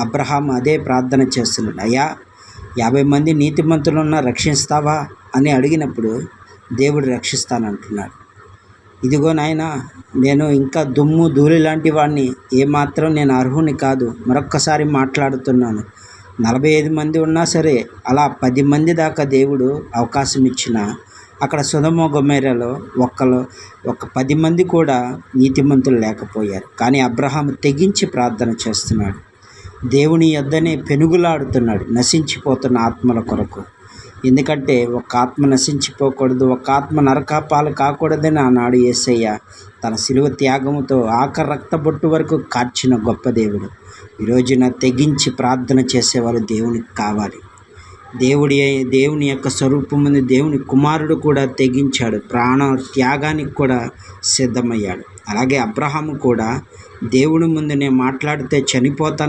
Abraham అదే ప్రార్థన చేస్తున్నాడు. అయ్యా, 50 మంది నీతిమంతులున్నా రక్షిస్తావా అని అడిగినప్పుడు దేవుడు రక్షిస్తానంటున్నాడు. ఇదిగో నాయనా, నేను ఇంకా దుమ్ము ధూళి లాంటి వాడిని, ఏమాత్రం నేను అర్హుని కాదు. మరొక్కసారి మాట్లాడుతున్నాను. 45 మంది ఉన్నా సరే, అలా 10 మంది దాకా దేవుడు అవకాశం ఇచ్చిన అక్కడ సొదొమ గొమొర్రాలో ఒక 10 మంది కూడా నీతిమంతులు లేకపోయారు. కానీ అబ్రహాము తెగించి ప్రార్థన చేస్తున్నాడు. దేవుని యొద్దనే పెనుగులాడుతున్నాడు నశించిపోతున్న ఆత్మల కొరకు. ఎందుకంటే ఒక ఆత్మ నశించిపోకూడదు, ఒక ఆత్మ నరకాపాలు కాకూడదని ఆనాడు యేసయ్య తన శిలువ త్యాగముతో ఆఖరి రక్తబొట్టు వరకు కార్చిన గొప్ప దేవుడు. ఈరోజున తెగించి ప్రార్థన చేసేవారు దేవునికి కావాలి. దేవుని యొక్క స్వరూపముని దేవుని కుమారుడు కూడా తెగించాడు, ప్రాణ త్యాగానికి కూడా సిద్ధమయ్యాడు. అలాగే అబ్రహాము కూడా దేవుని ముందు నేను మాట్లాడితే చనిపోతాను